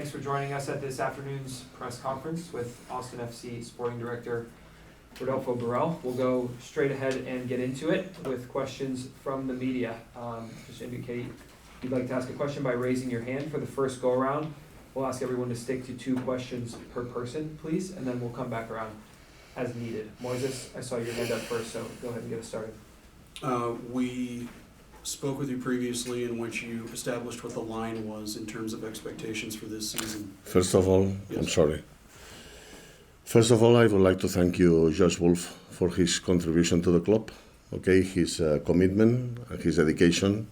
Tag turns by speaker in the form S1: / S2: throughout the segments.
S1: Thanks for joining us at this afternoon's press conference with Austin FC Sporting Director Rodolfo Borrell. We'll go straight ahead and get into it with questions from the media. Just indicate if you'd like to ask a question by raising your hand for the first go-around. We'll ask everyone to stick to 2 questions per person, please, and then we'll come back around as needed. Moises, I saw your hand up first, so go ahead and get us started.
S2: We spoke with you previously in which you established what the line was in terms of expectations for this season.
S3: First of all, yes. First of all, I would like to thank you, Josh Wolff, for his contribution to the club. Okay, his commitment, his dedication,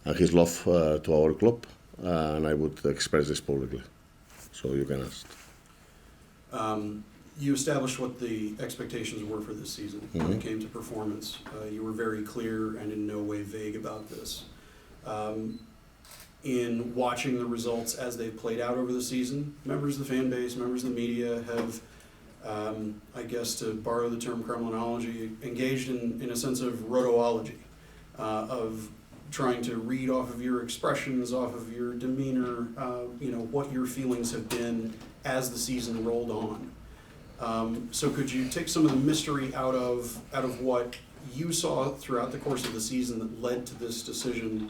S3: and his love to our club, and I would express this publicly. So you can ask.
S2: You established what the expectations were for this season when it came to performance. You were very clear and in no way vague about this. In watching the results as they've played out over the season, members of the fan base, members of the media have, I guess to borrow the term criminology, engaged in a sense of rotoology, of trying to read off of your expressions, off of your demeanor, what your feelings have been as the season rolled on. So could you take some of the mystery out of what you saw throughout the course of the season that led to this decision,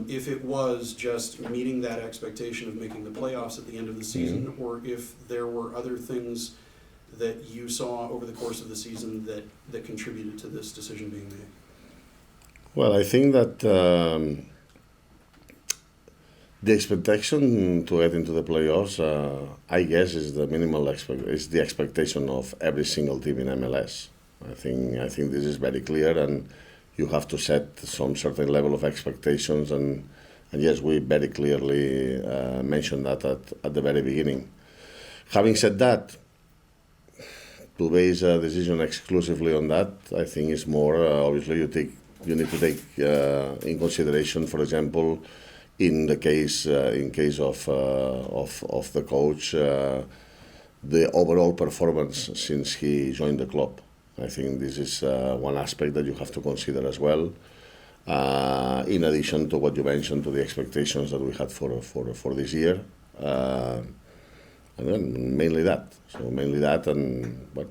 S2: if it was just meeting that expectation of making the playoffs at the end of the season, or if there were other things that you saw over the course of the season that contributed to this decision being made?
S3: Well, I think that the expectation to get into the playoffs, I guess, is the minimal is the expectation of every single team in MLS. I think this is very clear, and you have to set some certain level of expectations. And yes, we very clearly mentioned that at the very beginning. Having said that, to base a decision exclusively on that, I think is more obviously you need to take in consideration, for example, in case of the coach, the overall performance since he joined the club. I think this is one aspect that you have to consider as well. In addition to what you mentioned, to the expectations that we had for this year, and then mainly that. So mainly that, and what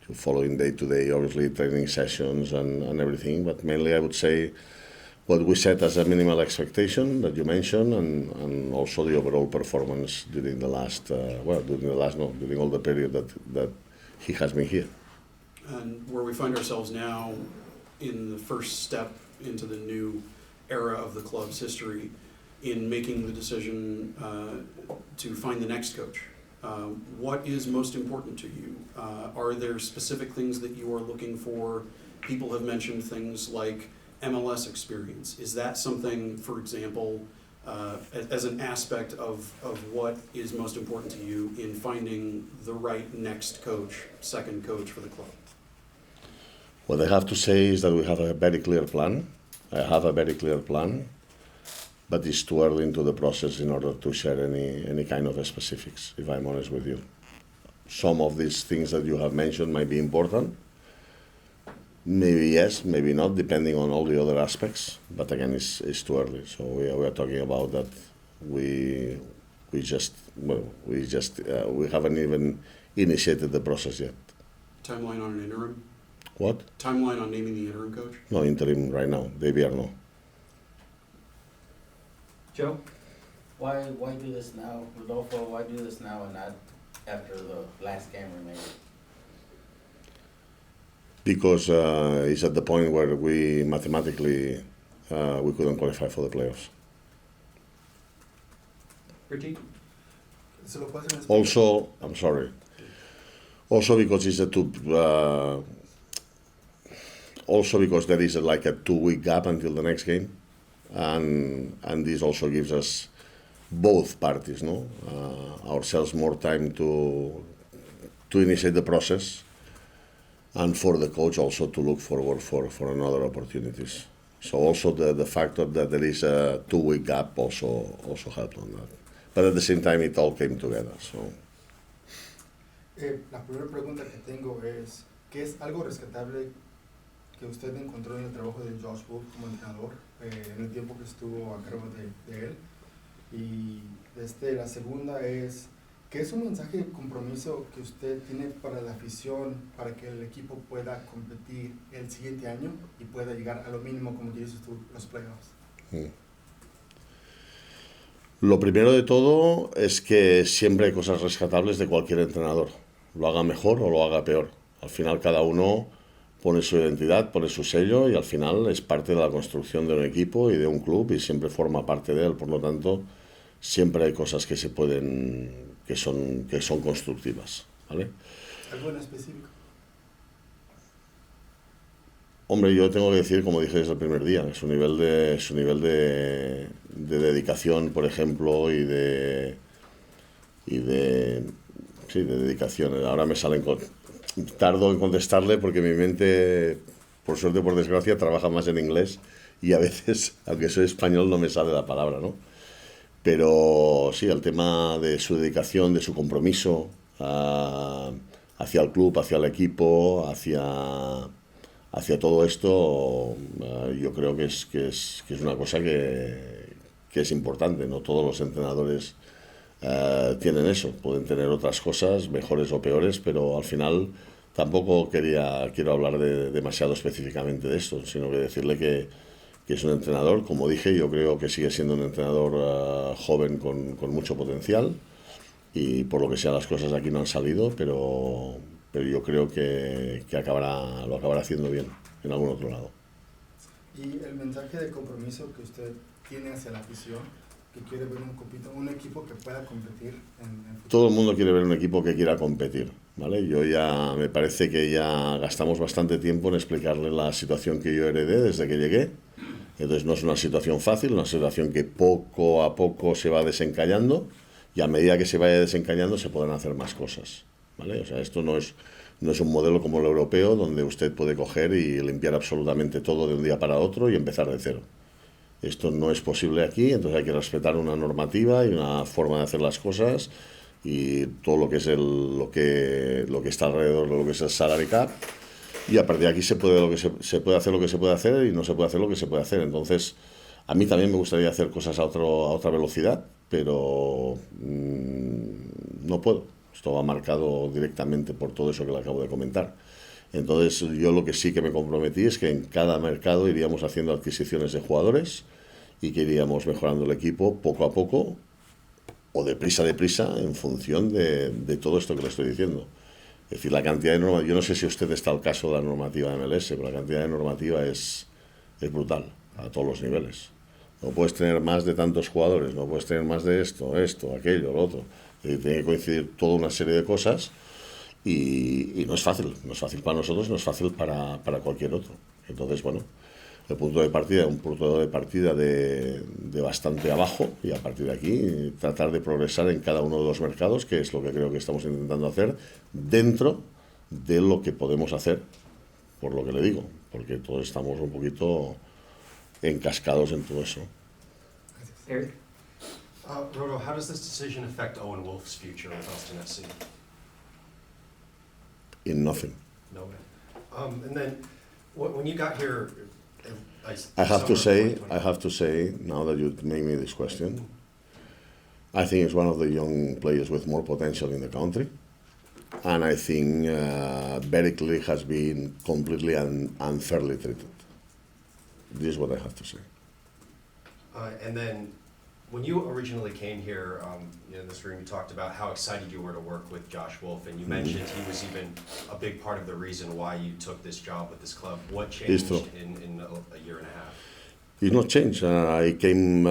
S3: you following day to day, obviously training sessions and everything. But mainly, I would say, what we set as a minimal expectation that you mentioned, and also the overall performance during all the period that he has been here.
S2: And where we find ourselves now in the first step into the new era of the club's history, in making the decision to find the next coach. What is most important to you? Are there specific things that you are looking for? People have mentioned things like MLS experience. Is that something, for example, as an aspect of what is most important to you in finding the right next coach, second coach for the club?
S3: What I have to say is that we have a very clear plan. I have a very clear plan, but it's too early into the process in order to share any kind of specifics, if I'm honest with you. Some of these things that you have mentioned might be important. Maybe yes, maybe not, depending on all the other aspects. But again, it's too early. So we are talking about that. We haven't even initiated the process yet.
S2: Timeline on an interim?
S3: What?
S2: Timeline on naming the interim coach?
S3: No interim right now. Maybe no.
S1: Joe?
S4: Why do this now, Rodolfo? Why do this now and not after the last game we made?
S3: Because it's at the point where we mathematically we couldn't qualify for the playoffs.
S1: Richie?
S3: Also, I'm sorry. Also because it's also because there is like a 2-week gap until the next game, and this also gives us both parties, ourselves more time to initiate the process, and for the coach also to look forward for another opportunities. So also the factor that there is a 2-week gap also helped on that. But at the same time, it all came together. So.
S5: La primera pregunta que tengo es, ¿qué es algo rescatable que usted encontró en el trabajo de Josh Wolff como entrenador en el tiempo que estuvo a cargo de él? Y La segunda es, ¿qué es un mensaje de compromiso que usted tiene para la afición, para que el equipo pueda competir el siguiente año y pueda llegar a lo mínimo, como dices tú, los playoffs?
S3: Lo primero de todo es que siempre hay cosas rescatables de cualquier entrenador, lo haga mejor o lo haga peor. Al final cada uno pone su identidad, pone su sello y al final es parte de la construcción de un equipo y de un club y siempre forma parte de él. Por lo tanto, siempre hay cosas que se pueden, que son constructivas, ¿vale?
S5: ¿Algo en específico?
S3: Hombre, yo tengo que decir, como dije desde el primer día, su nivel de dedicación, por ejemplo, y de dedicación. Ahora me salen tardo en contestarle porque mi mente, por suerte o por desgracia, trabaja más en inglés y a veces, aunque soy español, no me sale la palabra, ¿no? Pero sí, el tema de su dedicación, de su compromiso hacia el club, hacia el equipo, hacia todo esto, yo creo que es una cosa que es importante. No todos los entrenadores tienen eso, pueden tener otras cosas, mejores o peores, pero al final tampoco quiero hablar demasiado específicamente de esto, sino que decirle que es un entrenador, como dije, yo creo que sigue siendo un entrenador joven con mucho potencial y por lo que sea las cosas aquí no han salido, pero yo creo que lo acabará haciendo bien en algún otro lado.
S5: Y el mensaje de compromiso que usted tiene hacia la afición, que quiere ver un equipo que pueda competir en futuro.
S3: Todo el mundo quiere ver un equipo que quiera competir, ¿vale? Me parece que ya gastamos bastante tiempo en explicarle la situación que yo heredé desde que llegué. Entonces no es una situación fácil, una situación que poco a poco se va desencallando y a medida que se vaya desencallando se podrán hacer más cosas, ¿vale? O sea, esto no es un modelo como el europeo donde usted puede coger y limpiar absolutamente todo de un día para otro y empezar de cero. Esto no es posible aquí, entonces hay que respetar una normativa y una forma de hacer las cosas y todo lo que es lo que está alrededor de lo que es el salary cap. Y a partir de aquí se puede hacer lo que se puede hacer y no se puede hacer lo que se puede hacer. Entonces, a mí también me gustaría hacer cosas a otra velocidad, pero no puedo. Esto va marcado directamente por todo eso que le acabo de comentar. Entonces, yo lo que sí que me comprometí es que en cada mercado iríamos haciendo adquisiciones de jugadores y que iríamos mejorando el equipo poco a poco o deprisa en función de todo esto que le estoy diciendo. Es decir, la cantidad de normativa, yo no sé si usted está al caso de la normativa de MLS, pero la cantidad de normativa es brutal a todos los niveles. No puedes tener más de tantos jugadores, no puedes tener más de esto, aquello, lo otro. Tiene que coincidir toda una serie de cosas y no es fácil para nosotros, no es fácil para cualquier otro. Entonces, bueno, el punto de partida es un punto de partida de bastante abajo y a partir de aquí tratar de progresar en cada uno de los mercados, que es lo que creo que estamos intentando hacer dentro de lo que podemos hacer, por lo que le digo, porque todos estamos un poquito encascados en todo eso.
S1: Eric?
S6: Rodo, how does this decision affect Owen Wolff's future with Austin FC?
S3: In nothing.
S6: No way. And then, when you got here,
S3: I have to say, now that you made me this question, I think it's one of the young players with more potential in the country. And I think very clearly has been completely unfairly treated. This is what I have to say.
S6: And then, when you originally came here, in this room, you talked about how excited you were to work with Josh Wolff, and you mentioned he was even a big part of the reason why you took this job with this club. What changed in a year and a half?
S3: It's not changed. I came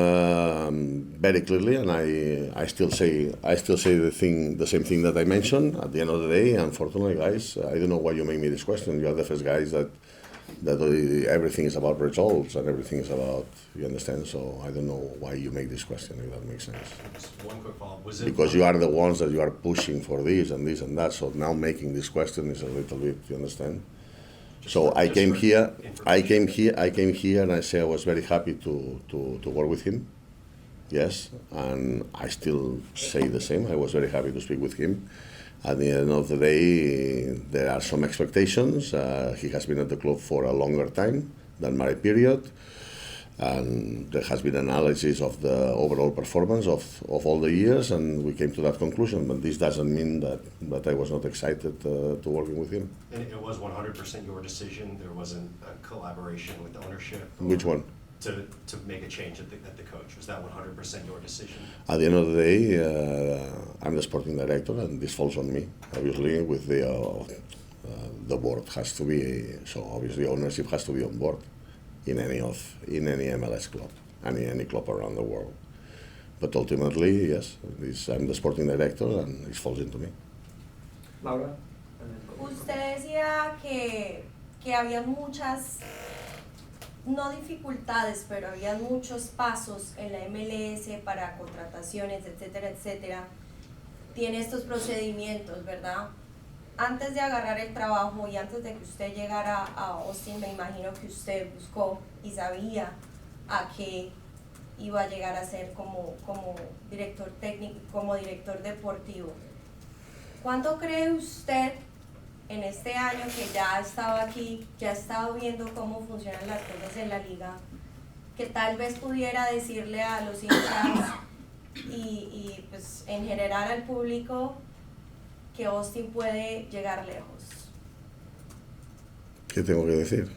S3: very clearly, and I still say the same thing that I mentioned. At the end of the day, unfortunately, guys, I don't know why you make me this question. You are the first guys that everything is about results and everything is about, you understand? So I don't know why you make this question, if that makes sense.
S6: Just one quick follow-up.
S3: Because you are the ones that you are pushing for this and that. So now making this question is a little bit, you understand? So I came here, and I say I was very happy to work with him. Yes, and I still say the same. I was very happy to speak with him. At the end of the day, there are some expectations. He has been at the club for a longer time than my period. And there has been analysis of the overall performance of all the years, and we came to that conclusion. But this doesn't mean that I was not excited to working with him.
S6: And it was 100% your decision? There wasn't a collaboration with ownership?
S3: Which one?
S6: To make a change at the coach? Was that 100% your decision?
S3: At the end of the day, I'm the sporting director, and this falls on me. Obviously, with the board has to be, so obviously ownership has to be on board in any MLS club, any club around the world. But ultimately, yes, I'm the sporting director, and it falls into me.
S1: Laura? And then Colby.
S7: Usted decía que había muchas, no dificultades, pero había muchos pasos en la MLS para contrataciones, etcétera, etcétera. Tiene estos procedimientos, ¿verdad? Antes de agarrar el trabajo y antes de que usted llegara a Austin, me imagino que usted buscó y sabía a qué iba a llegar a ser como director técnico, como director deportivo. ¿Cuánto cree usted en este año que ya ha estado aquí, que ha estado viendo cómo funcionan las cosas en la liga, que tal vez pudiera decirle a los hinchas y pues en general al público que Austin puede llegar lejos?
S3: ¿Qué tengo que decir?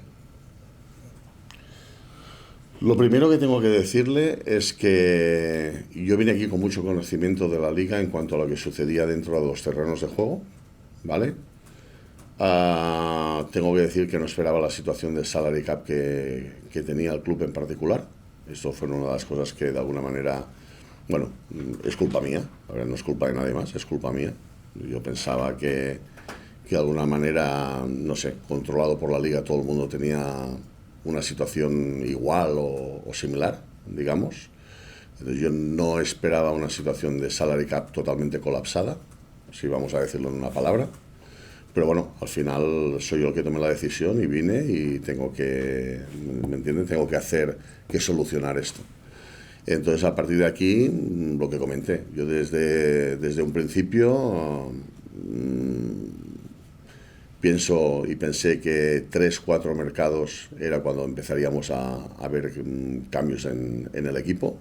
S3: Lo primero que tengo que decirle es que yo vine aquí con mucho conocimiento de la liga en cuanto a lo que sucedía dentro de los terrenos de juego, ¿vale? Tengo que decir que no esperaba la situación de salary cap que tenía el club en particular. Esto fue una de las cosas que de alguna manera, bueno, es culpa mía, a ver, no es culpa de nadie más, es culpa mía. Yo pensaba que de alguna manera, no sé, controlado por la liga, todo el mundo tenía una situación igual o similar, digamos. Entonces yo no esperaba una situación de salary cap totalmente colapsada, si vamos a decirlo en una palabra. Pero bueno, al final soy yo el que tomé la decisión y vine y tengo que, ¿me entienden? Tengo que solucionar esto. Entonces, a partir de aquí, lo que comenté, yo desde un principio pensé que 3-4 mercados era cuando empezaríamos a ver cambios en el equipo.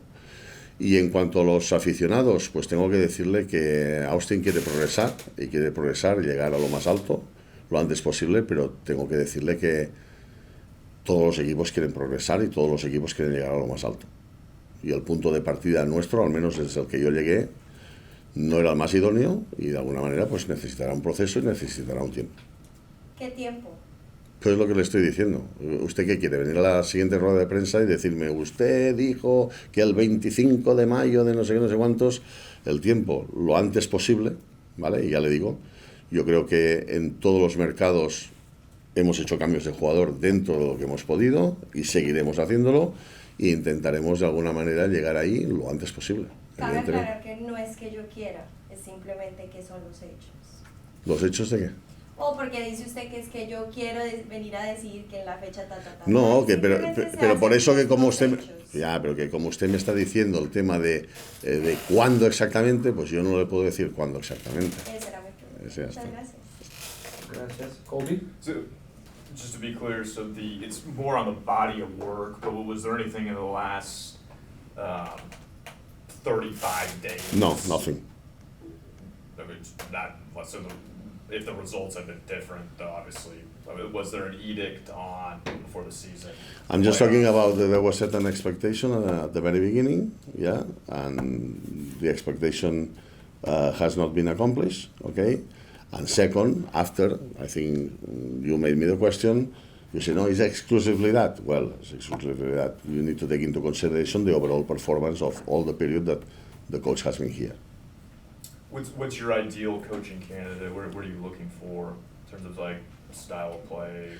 S3: Y en cuanto a los aficionados, pues tengo que decirle que Austin quiere progresar y llegar a lo más alto lo antes posible, pero tengo que decirle que todos los equipos quieren progresar y todos los equipos quieren llegar a lo más alto. Y el punto de partida nuestro, al menos desde el que yo llegué, no era el más idóneo y de alguna manera pues necesitará un proceso y necesitará un tiempo.
S7: ¿Qué tiempo?
S3: Pues es lo que le estoy diciendo. ¿Usted qué quiere? ¿Venir a la siguiente rueda de prensa y decirme, usted dijo que el 25 de mayo de no sé qué, no sé cuántos, el tiempo lo antes posible, ¿vale? Y ya le digo, yo creo que en todos los mercados hemos hecho cambios de jugador dentro de lo que hemos podido y seguiremos haciéndolo e intentaremos de alguna manera llegar ahí lo antes posible.
S7: Cabe aclarar que no es que yo quiera, es simplemente que son los hechos.
S3: ¿Los hechos de qué?
S7: O porque dice usted que es que yo quiero venir a decir que en la fecha
S3: No,
S7: Simplemente se
S3: pero por
S7: hacen
S3: eso que como
S7: los
S3: usted
S7: hechos.
S3: pero que como usted me está diciendo el tema de cuándo exactamente, pues yo no le puedo decir cuándo exactamente.
S7: Esa era mi pregunta.
S3: Ese ya
S7: Muchas
S3: está.
S7: gracias.
S1: Gracias. Colby?
S8: So, just to be clear, so it's more on the body of work, but was there anything in the last 35 days?
S3: No, nothing.
S8: I mean, so if the results have been different, obviously, I mean, was there an edict on before the season?
S3: I'm just talking about there was certain expectation at the very beginning, yeah, and the expectation has not been accomplished, okay? And second, after, I think you made me the question, you say, no, it's exclusively that. Well, it's exclusively that. You need to take into consideration the overall performance of all the period that the coach has been here.
S8: What's your ideal coaching candidate? What are you looking for in terms of like style of play,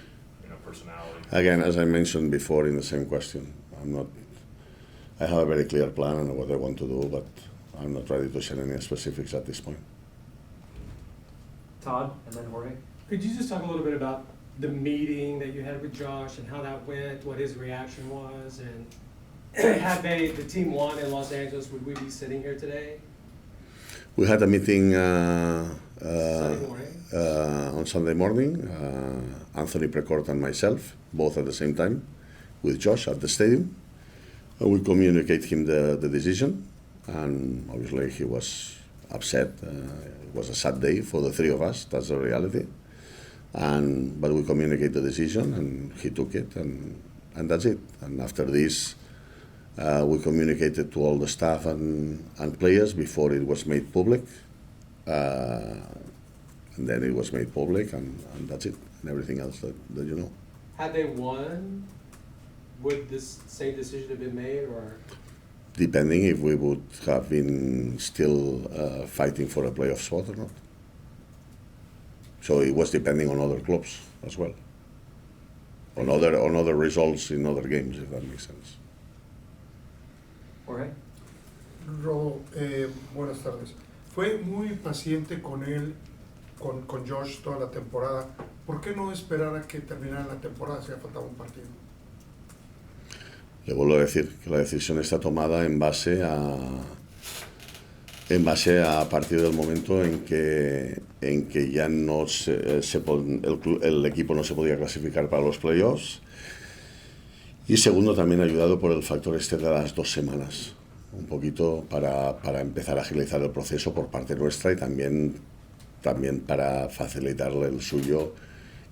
S8: personality?
S3: Again, as I mentioned before in the same question, I have a very clear plan on what I want to do, but I'm not ready to share any specifics at this point.
S1: Todd, and then Jorge.
S9: Could you just talk a little bit about the meeting that you had with Josh and how that went, what his reaction was, and had the team won in Los Angeles, would we be sitting here today?
S3: We had a meeting
S9: Sunday morning?
S3: on Sunday morning, Anthony Precourt and myself, both at the same time, with Josh at the stadium. We communicate him the decision, and obviously he was upset. It was a sad day for the three of us. That's the reality. But we communicate the decision, and he took it, and that's it. And after this, we communicated to all the staff and players before it was made public. And then it was made public, and that's it. And everything else that you know.
S9: Had they won, would this same decision have been made, or?
S3: Depending if we would have been still fighting for a playoff spot or not. So it was depending on other clubs as well, on other results in other games, if that makes sense.
S1: Jorge?
S10: Rodo, buenas tardes. Fue muy paciente con él, con Josh toda la temporada. ¿Por qué no esperar a que terminara la temporada si ha faltado un partido?
S3: Le vuelvo a decir que la decisión está tomada en base a partir del momento en que ya no el equipo no se podía clasificar para los playoffs, y segundo también ayudado por el factor este de las 2 semanas, un poquito para empezar a agilizar el proceso por parte nuestra y también para facilitarle el suyo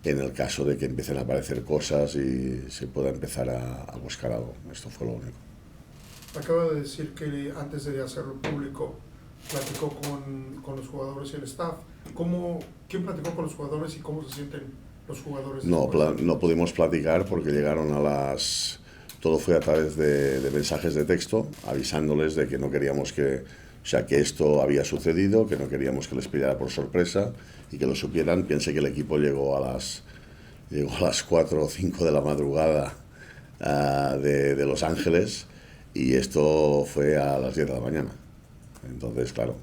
S3: en el caso de que empiecen a aparecer cosas y se pueda empezar a buscar algo. Esto fue lo único.
S10: Acaba de decir que antes de hacerlo público platicó con los jugadores y el staff. ¿Quién platicó con los jugadores y cómo se sienten los jugadores?
S3: No pudimos platicar porque llegaron todo fue a través de mensajes de texto avisándoles de que no queríamos que esto había sucedido, que no queríamos que les pillara por sorpresa y que lo supieran. Piense que el equipo llegó a las 4 o 5 de la madrugada de Los Ángeles, y esto fue a las 10 de la mañana. Entonces, claro.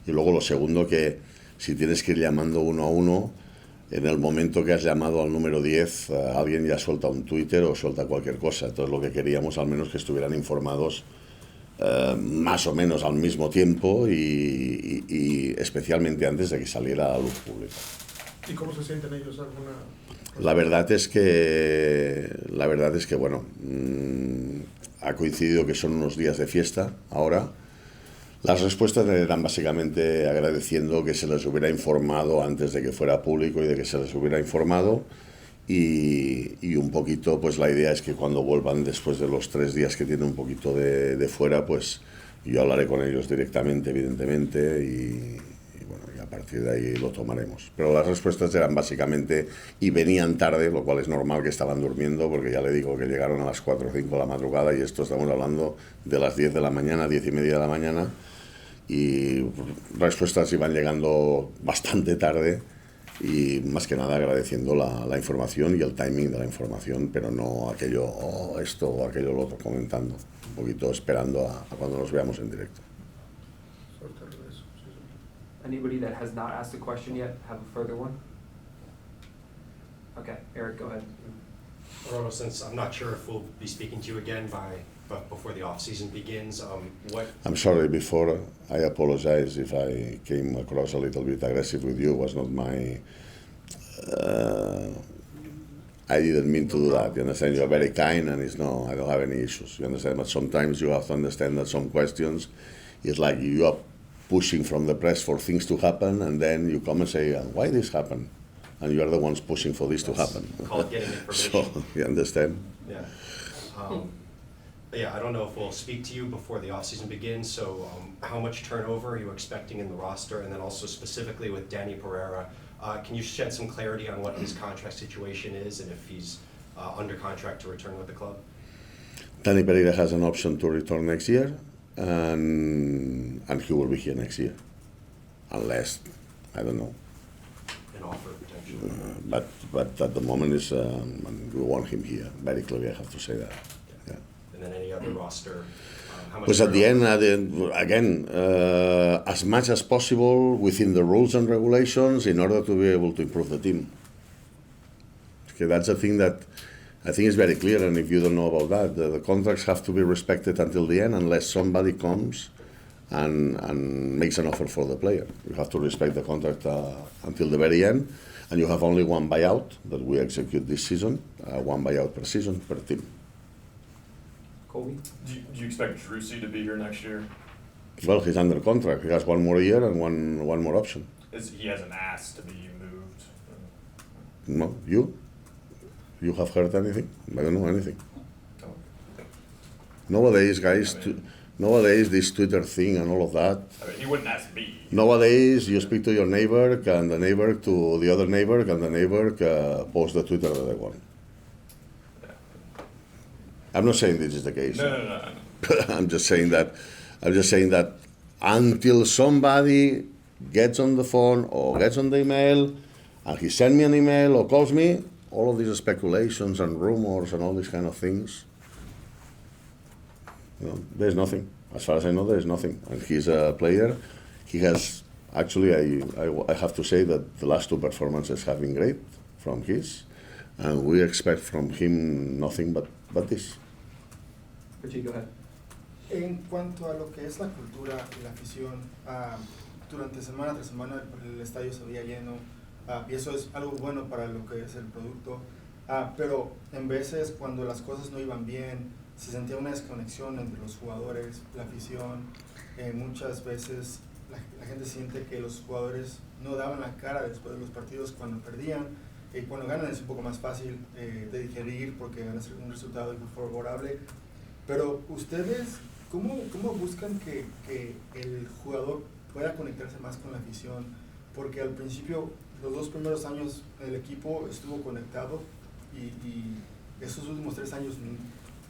S3: Y luego lo segundo, que si tienes que ir llamando uno a uno, en el momento que has llamado al número 10, alguien ya suelta un Twitter o suelta cualquier cosa. Entonces lo que queríamos al menos que estuvieran informados más o menos al mismo tiempo y especialmente antes de que saliera a la luz pública.
S10: ¿Y cómo se sienten ellos?
S3: La verdad es que bueno, ha coincidido que son unos días de fiesta ahora. Las respuestas eran básicamente agradeciendo que se les hubiera informado antes de que fuera público y de que se les hubiera informado. Y un poquito, pues la idea es que cuando vuelvan después de los 3 días que tienen un poquito de fuera, pues yo hablaré con ellos directamente, evidentemente, y bueno, y a partir de ahí lo tomaremos. Pero las respuestas eran básicamente, y venían tarde, lo cual es normal que estaban durmiendo, porque ya le digo que llegaron a las 4 o 5 de la madrugada, y esto estamos hablando de las 10 de la mañana, 10 y media de la mañana, y respuestas iban llegando bastante tarde. Y más que nada agradeciendo la información y el timing de la información, pero no aquello, esto o aquello lo otro, comentando, un poquito esperando a cuando nos veamos en directo.
S1: Anybody that has not asked a question yet have a further one? Okay, Eric, go ahead.
S6: Rodo, since I'm not sure if we'll be speaking to you again but before the off-season begins,
S3: I'm sorry, before I apologize if I came across a little bit aggressive with you. It was not my... I didn't mean to do that, you understand? You're very kind and I don't have any issues, you understand? But sometimes you have to understand that some questions, it's like you are pushing from the press for things to happen, and then you come and say, why this happened? And you are the ones pushing for this to happen.
S6: Called getting information.
S3: So, you understand?
S6: Yeah. But yeah, I don't know if we'll speak to you before the off-season begins, so how much turnover are you expecting in the roster? And then also specifically with Danny Pereira, can you shed some clarity on what his contract situation is and if he's under contract to return with the club?
S3: Danny Pereira has an option to return next year, and he will be here next year. Unless, I don't know.
S6: An offer potentially.
S3: But at the moment, we want him here. Very clearly, I have to say that. Yeah.
S6: And then any other roster? How much
S3: Pues at the
S6: turnover?
S3: end, again, as much as possible within the rules and regulations in order to be able to improve the team. Okay, that's a thing that I think is very clear, and if you don't know about that, the contracts have to be respected until the end unless somebody comes and makes an offer for the player. You have to respect the contract until the very end, and you have only one buyout that we execute this season, one buyout per season per team.
S1: Colby?
S8: Do you expect Drusy to be here next year?
S3: Well, he's under contract. He has 1 more year and one more option.
S8: He hasn't asked to be moved.
S3: No, you have heard anything? I don't know anything. Nowadays, guys, nowadays this Twitter thing and all of that.
S8: I mean, he wouldn't ask me.
S3: Nowadays, you speak to your neighbor, and the neighbor to the other neighbor, and the neighbor post the Twitter that they want.
S8: Yeah.
S3: I'm not saying this is the case.
S8: No.
S3: I'm just saying that until somebody gets on the phone or gets on the email and he sends me an email or calls me, all of these speculations and rumors and all these kind of things, there's nothing. As far as I know, there's nothing. And he's a player. He has, actually, I have to say that the last 2 performances have been great from his, and we expect from him nothing but this.
S1: Richie, go ahead.
S5: En cuanto a lo que es la cultura y la afición, durante semana tras semana el estadio se veía lleno, y eso es algo bueno para lo que es el producto, pero en veces cuando las cosas no iban bien, se sentía una desconexión entre los jugadores, la afición. Muchas veces la gente siente que los jugadores no daban la cara después de los partidos cuando perdían, y cuando ganan es un poco más fácil de digerir porque van a ser un resultado favorable. Pero ustedes, ¿cómo buscan que el jugador pueda conectarse más con la afición? Porque al principio, los 2 primeros años, el equipo estuvo conectado y esos últimos 3 años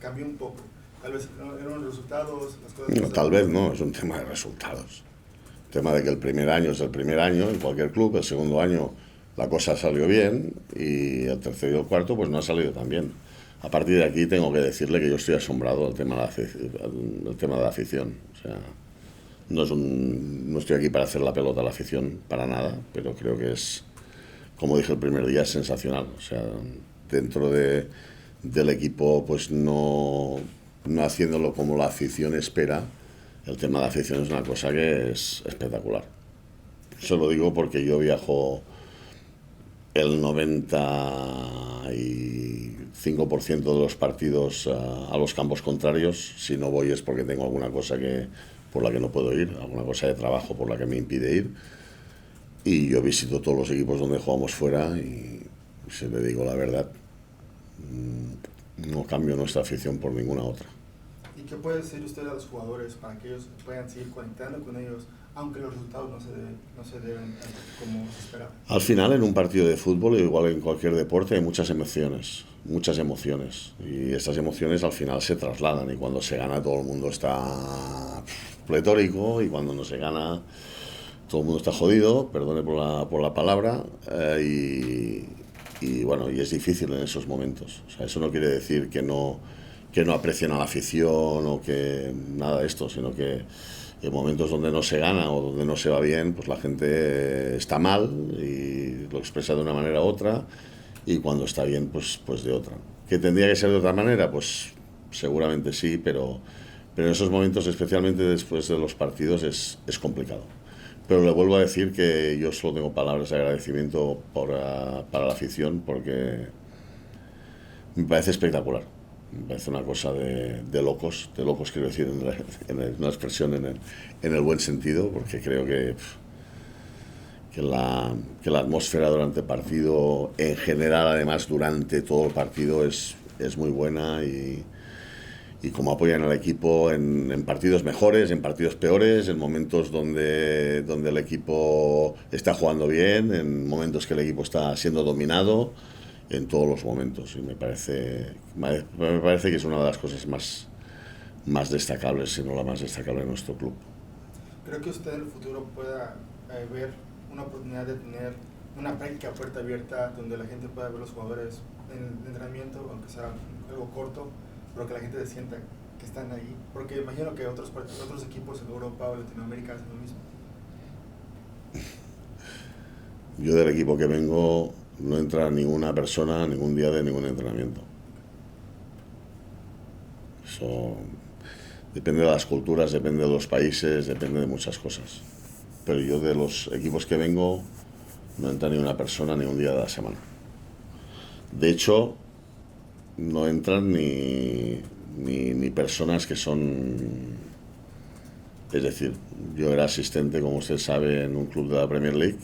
S5: cambió un poco. Tal vez eran los resultados, las cosas...
S3: No, tal vez no, es un tema de resultados. El tema de que el primer año es el primer año en cualquier club, el segundo año la cosa salió bien y el tercero y el cuarto pues no ha salido tan bien. A partir de aquí tengo que decirle que yo estoy asombrado del tema de la afición. O sea, no estoy aquí para hacer la pelota a la afición, para nada, pero creo que es, como dije el primer día, es sensacional. O sea, dentro del equipo, pues no haciéndolo como la afición espera, el tema de la afición es una cosa que es espectacular. Se lo digo porque yo viajo el 95% de los partidos a los campos contrarios. Si no voy es porque tengo alguna cosa por la que no puedo ir, alguna cosa de trabajo por la que me impide ir. Y yo visito todos los equipos donde jugamos fuera y, si le digo la verdad, no cambio nuestra afición por ninguna otra.
S5: ¿Y qué puede decir usted a los jugadores para que ellos puedan seguir conectando con ellos, aunque los resultados no se deben como se esperaba?
S3: Al final, en un partido de fútbol, igual en cualquier deporte, hay muchas emociones. Y estas emociones al final se trasladan. Y cuando se gana, todo el mundo está pletórico. Y cuando no se gana, todo el mundo está jodido, perdone por la palabra. Y bueno, y es difícil en esos momentos. O sea, eso no quiere decir que no aprecien a la afición o que nada de esto, sino que en momentos donde no se gana o donde no se va bien, pues la gente está mal y lo expresa de una manera u otra, y cuando está bien, pues de otra. ¿Que tendría que ser de otra manera? Pues seguramente sí, pero en esos momentos, especialmente después de los partidos, es complicado. Pero le vuelvo a decir que yo solo tengo palabras de agradecimiento para la afición, porque me parece espectacular. Me parece una cosa de locos quiero decir, en una expresión en el buen sentido, porque creo que la atmósfera durante el partido, en general, además durante todo el partido, es muy buena, y cómo apoyan al equipo en partidos mejores, en partidos peores, en momentos donde el equipo está jugando bien, en momentos que el equipo está siendo dominado, en todos los momentos. Y me parece que es una de las cosas más destacables, si no la más destacable de nuestro club.
S5: ¿Creo que usted en el futuro pueda ver una oportunidad de tener una práctica puerta abierta donde la gente pueda ver los jugadores en el entrenamiento, aunque sea algo corto, pero que la gente se sienta que están ahí? Porque imagino que otros equipos en Europa o Latinoamérica hacen lo mismo.
S3: Yo, del equipo que vengo, no entra ninguna persona ningún día de ningún entrenamiento. Eso depende de las culturas, depende de los países, depende de muchas cosas. Pero yo, de los equipos que vengo, no entra ni una persona ni un día de la semana. De hecho, no entran ni ni personas que son... Es decir, yo era asistente, como usted sabe, en un club de la Premier League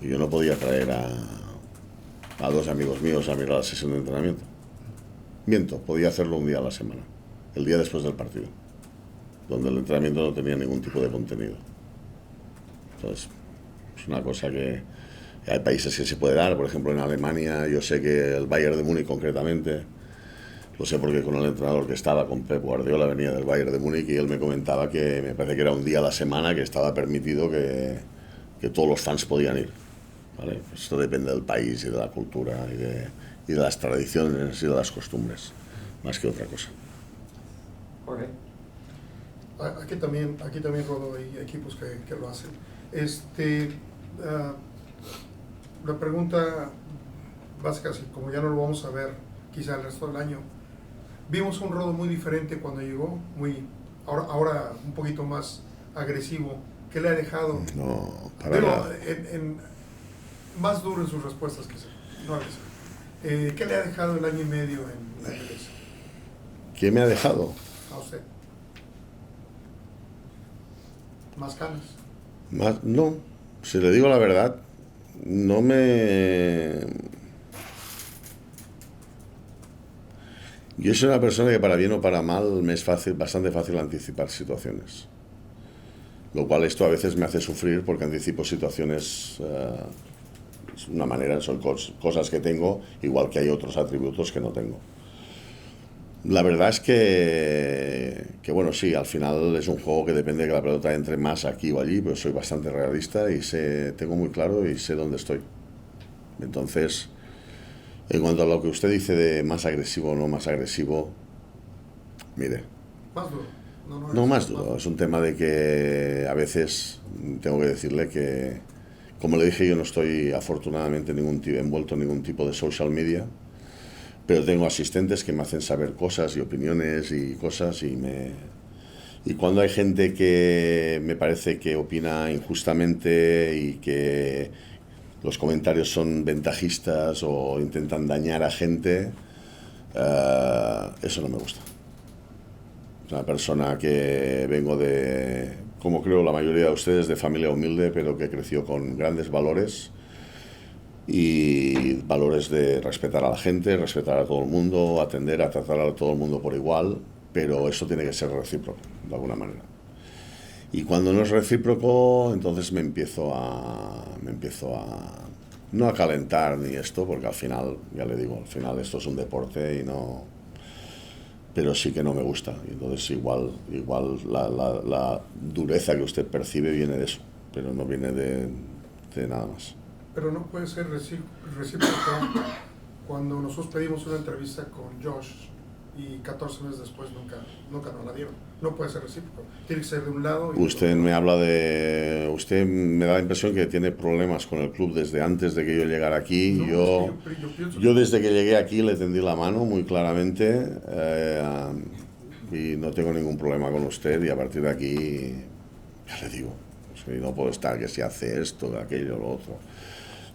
S3: y yo no podía traer a dos amigos míos a mirar la sesión de entrenamiento. Miento, podía hacerlo un día a la semana, el día después del partido, donde el entrenamiento no tenía ningún tipo de contenido. Entonces, es una cosa que hay países que se puede dar. Por ejemplo, en Alemania, yo sé que el Bayern de Múnich concretamente, lo sé porque con el entrenador que estaba, con Pep Guardiola, venía del Bayern de Múnich y él me comentaba que me parece que era un día a la semana que estaba permitido que todos los fans podían ir. ¿Vale? Esto depende del país y de la cultura y de las tradiciones y de las costumbres, más que otra cosa.
S1: Jorge.
S10: Aquí también, Rodo, hay equipos que lo hacen. La pregunta básica, así como ya no lo vamos a ver quizá el resto del año, vimos un Rodo muy diferente cuando llegó, ahora un poquito más agresivo. ¿Qué le ha dejado?
S3: No, para nada.
S10: Más duro en sus respuestas que no agresivo. ¿Qué le ha dejado el año y medio en la iglesia?
S3: ¿Qué me ha dejado?
S10: A usted. ¿Más canas?
S3: No, si le digo la verdad, no me... Yo soy una persona que para bien o para mal me es bastante fácil anticipar situaciones. Lo cual esto a veces me hace sufrir porque anticipo situaciones, es una manera, son cosas que tengo, igual que hay otros atributos que no tengo. La verdad es que bueno, sí, al final es un juego que depende de que la pelota entre más aquí o allí, pero soy bastante realista y tengo muy claro y sé dónde estoy. Entonces, en cuanto a lo que usted dice de más agresivo o no más agresivo, mire.
S10: Más duro.
S3: No más duro, es un tema de que a veces tengo que decirle que, como le dije, yo no estoy afortunadamente envuelto en ningún tipo de social media, pero tengo asistentes que me hacen saber cosas y opiniones y cosas y cuando hay gente que me parece que opina injustamente y que los comentarios son ventajistas o intentan dañar a gente, eso no me gusta. Es una persona que vengo de, como creo la mayoría de ustedes, de familia humilde, pero que creció con grandes valores y valores de respetar a la gente, respetar a todo el mundo, atender, a tratar a todo el mundo por igual, pero eso tiene que ser recíproco, de alguna manera. Y cuando no es recíproco, entonces me empiezo a no a calentar ni esto, porque al final, ya le digo, al final esto es un deporte y no... Pero sí que no me gusta. Y entonces igual la dureza que usted percibe viene de eso, pero no viene de nada más.
S10: Pero no puede ser recíproco cuando nosotros pedimos una entrevista con Josh y 14 meses después nunca nos la dieron. No puede ser recíproco. Tiene que ser de un lado.
S3: Usted me habla de... Usted me da la impresión que tiene problemas con el club desde antes de que yo llegara aquí.
S10: No,
S3: yo desde que llegué aquí le tendí la mano muy claramente y no tengo ningún problema con usted y a partir de aquí, ya le digo, no puedo estar que se hace esto, aquello, lo otro.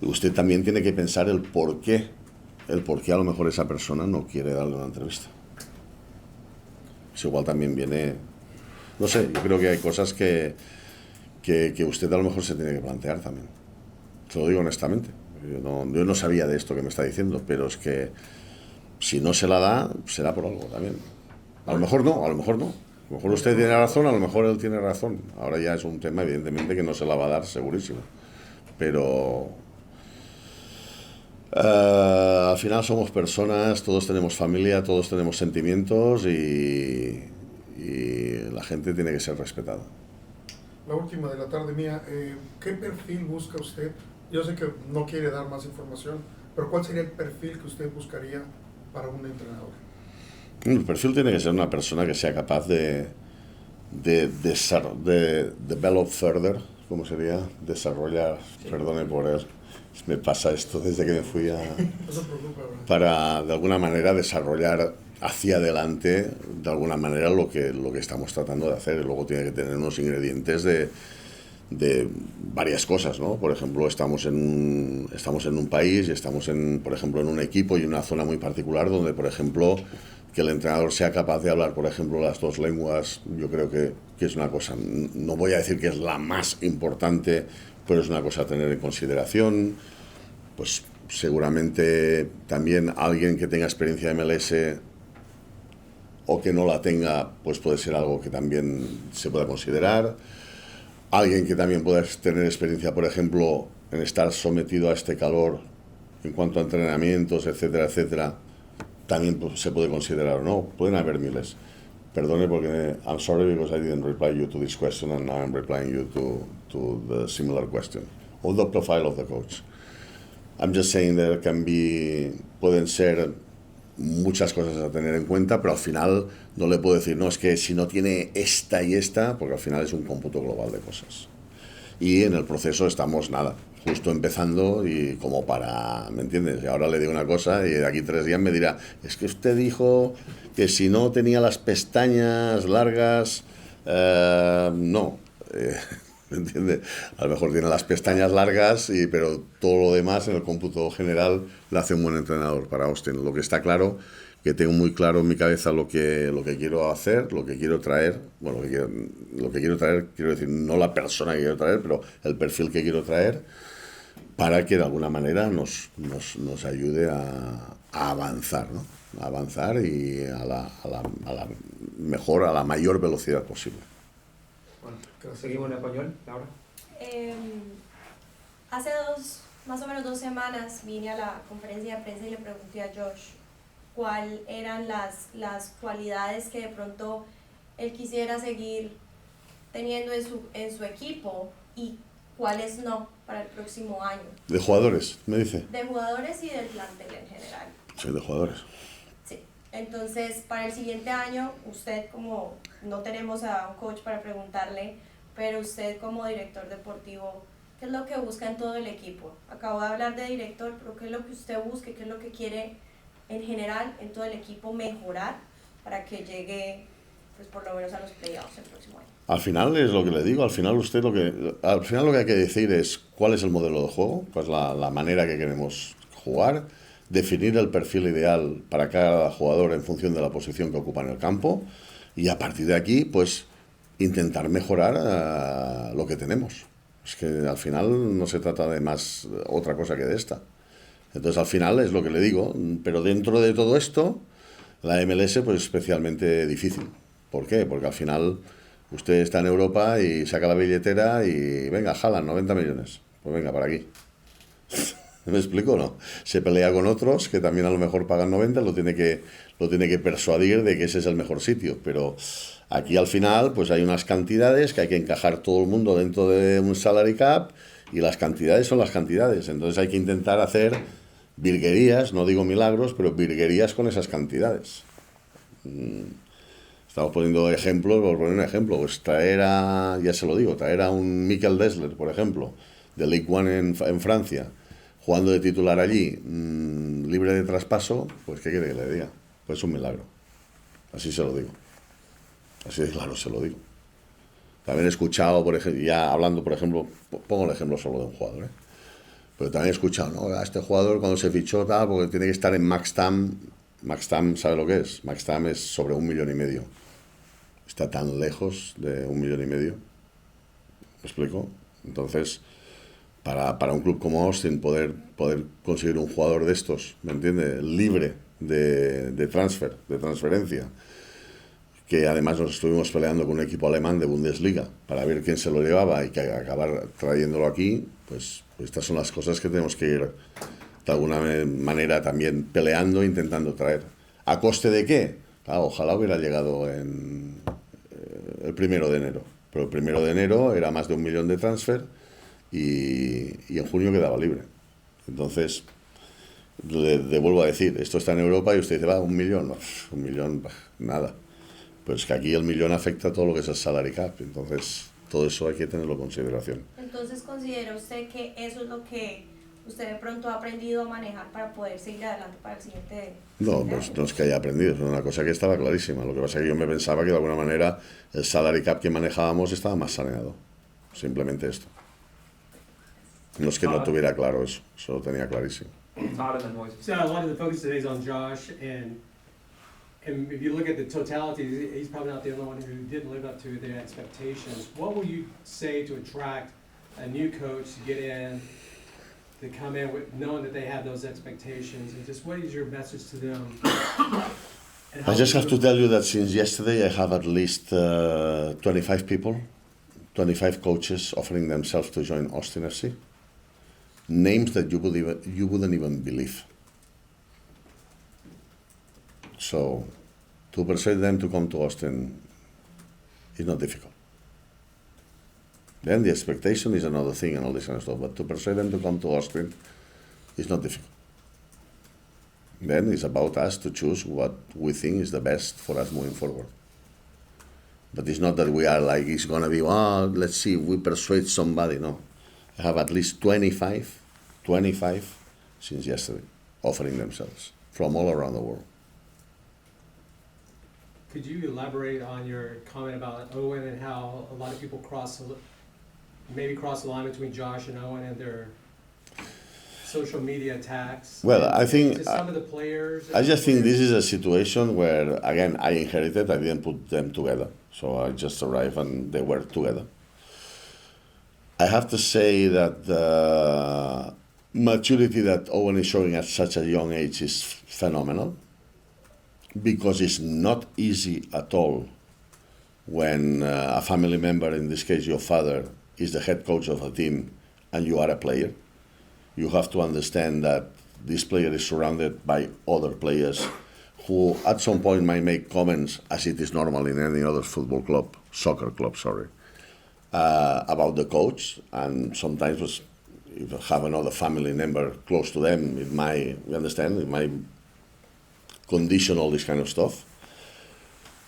S3: Usted también tiene que pensar el por qué a lo mejor esa persona no quiere darle una entrevista. Eso igual también viene, no sé, yo creo que hay cosas que usted a lo mejor se tiene que plantear también. Se lo digo honestamente. Yo no sabía de esto que me está diciendo, pero es que si no se la da, será por algo también. A lo mejor no. A lo mejor usted tiene razón, a lo mejor él tiene razón. Ahora ya es un tema, evidentemente, que no se la va a dar, segurísimo. Pero al final somos personas, todos tenemos familia, todos tenemos sentimientos y la gente tiene que ser respetada.
S10: La última de la tarde mía, ¿qué perfil busca usted? Yo sé que no quiere dar más información, pero ¿cuál sería el perfil que usted buscaría para un entrenador?
S3: El perfil tiene que ser una persona que sea capaz de develop further, ¿cómo sería? Desarrollar, sí. Perdone por él. Me pasa esto desde que me fui para de alguna manera desarrollar hacia adelante de alguna manera lo que estamos tratando de hacer. Y luego tiene que tener unos ingredientes de varias cosas, ¿no? Por ejemplo, estamos en un país y estamos por ejemplo en un equipo y una zona muy particular donde por ejemplo que el entrenador sea capaz de hablar, por ejemplo, las dos lenguas, yo creo que es una cosa, no voy a decir que es la más importante, pero es una cosa a tener en consideración. Pues seguramente también alguien que tenga experiencia de MLS o que no la tenga, pues puede ser algo que también se pueda considerar. Alguien que también pueda tener experiencia, por ejemplo, en estar sometido a este calor en cuanto a entrenamientos, etcétera, etcétera, también se puede considerar o no. Pueden haber miles. Perdone porque I'm sorry because I didn't reply you to this question and now I'm replying you to the similar question. Or the profile of the coach. I'm just saying there pueden ser muchas cosas a tener en cuenta, pero al final no le puedo decir, no, es que si no tiene esta y esta, porque al final es un cómputo global de cosas. Y en el proceso estamos, nada, justo empezando y como para, ¿me entiendes? Y ahora le digo una cosa y de aquí 3 días me dirá, es que usted dijo que si no tenía las pestañas largas, no. ¿Me entiende? A lo mejor tiene las pestañas largas, pero todo lo demás en el cómputo general lo hace un buen entrenador para Austin. Lo que está claro, que tengo muy claro en mi cabeza lo que quiero hacer, lo que quiero traer. Bueno, lo que quiero traer, quiero decir, no la persona que quiero traer, pero el perfil que quiero traer para que de alguna manera nos ayude a avanzar, ¿no? A avanzar y a la mayor velocidad posible.
S1: Bueno, seguimos en español, Laura.
S7: Hace más o menos 2 semanas vine a la conferencia de prensa y le pregunté a Josh cuáles eran las cualidades que de pronto él quisiera seguir teniendo en su equipo y cuáles no para el próximo año.
S3: ¿De jugadores, me dice?
S7: De jugadores y del plantel en general.
S3: Sí, de jugadores.
S7: Sí. Entonces, para el siguiente año, usted como, no tenemos a un coach para preguntarle, pero usted como director deportivo, ¿qué es lo que busca en todo el equipo? Acabo de hablar de director, pero ¿qué es lo que usted busca? ¿Qué es lo que quiere en general en todo el equipo mejorar para que llegue, pues por lo menos a los playoffs el próximo año?
S3: Al final es lo que le digo, al final lo que hay que decir es cuál es el modelo de juego, pues la manera que queremos jugar, definir el perfil ideal para cada jugador en función de la posición que ocupa en el campo y a partir de aquí pues intentar mejorar lo que tenemos. Es que al final no se trata de más otra cosa que de esta. Entonces al final es lo que le digo, pero dentro de todo esto la MLS pues es especialmente difícil. ¿Por qué? Porque al final usted está en Europa y saca la billetera y venga, jalan 90 millones. Pues venga, para aquí. ¿Me explico o no? Se pelea con otros que también a lo mejor pagan 90, lo tiene que persuadir de que ese es el mejor sitio. Pero aquí al final pues hay unas cantidades que hay que encajar todo el mundo dentro de un salary cap y las cantidades son las cantidades. Entonces hay que intentar hacer virguerías, no digo milagros, pero virguerías con esas cantidades. Estamos poniendo ejemplos, por poner un ejemplo, pues traer a un Mikel Dessler, por ejemplo, de Ligue 1 en Francia, jugando de titular allí, libre de traspaso, pues ¿qué quiere que le diga? Pues es un milagro. Así se lo digo. Así de claro se lo digo. También he escuchado, por ejemplo, ya hablando, por ejemplo, pongo el ejemplo solo de un jugador, pero también he escuchado, ¿no? A este jugador cuando se fichó tal, porque tiene que estar en Max Tam. Max Tam, ¿sabe lo que es? Max Tam es sobre 1,5 millones. Está tan lejos de 1,5 millones. ¿Me explico? Entonces, para un club como Austin poder conseguir un jugador de estos, ¿me entiende? Libre de transferencia, que además nos estuvimos peleando con un equipo alemán de Bundesliga para ver quién se lo llevaba y que acabar trayéndolo aquí, pues estas son las cosas que tenemos que ir de alguna manera también peleando, intentando traer. ¿A coste de qué? Claro, ojalá hubiera llegado el 1 de enero, pero el 1 de enero era más de 1 millón de transfer y en junio quedaba libre. Entonces, le vuelvo a decir, esto está en Europa y usted dice, va, 1 millón, no, 1 millón, nada. Pero es que aquí el millón afecta a todo lo que es el salary cap, entonces todo eso hay que tenerlo en consideración.
S7: Entonces, ¿considera usted que eso es lo que usted de pronto ha aprendido a manejar para poder seguir adelante para el siguiente?
S3: No, pues no es que haya aprendido, es una cosa que estaba clarísima. Lo que pasa es que yo me pensaba que de alguna manera el salary cap que manejábamos estaba más saneado. Simplemente esto. No es que no tuviera claro eso lo tenía clarísimo.
S1: Todd and then Moises.
S9: So a lot of the focus today is on Josh, and and if you look at the totality, he's probably not the only one who didn't live up to their expectations. What will you say to attract a new coach to get in, to come in with knowing that they have those expectations, and just what is your message to them? And how
S3: I just
S9: do
S3: have to tell you that since yesterday I have at least 25 people, 25 coaches offering themselves to join Austin FC. Names that you wouldn't even believe. So to persuade them to come to Austin is not difficult. Then the expectation is another thing and all this kind of stuff, but to persuade them to come to Austin is not difficult. Then it's about us to choose what we think is the best for us moving forward. But it's not that we are like, it's going to be, let's see, we persuade somebody. No. I have at least 25 since yesterday offering themselves from all around the world.
S9: Could you elaborate on your comment about Owen and how a lot of people cross the line between Josh and Owen and their social media attacks?
S3: Well, I think
S9: to some of the players.
S3: I just think this is a situation where, again, I inherited. I didn't put them together, so I just arrived and they were together. I have to say that the maturity that Owen is showing at such a young age is phenomenal, because it's not easy at all when a family member, in this case your father, is the head coach of a team and you are a player. You have to understand that this player is surrounded by other players who at some point might make comments, as it is normal in any other soccer club, about the coach, and sometimes if you have another family member close to them, it might condition all this kind of stuff.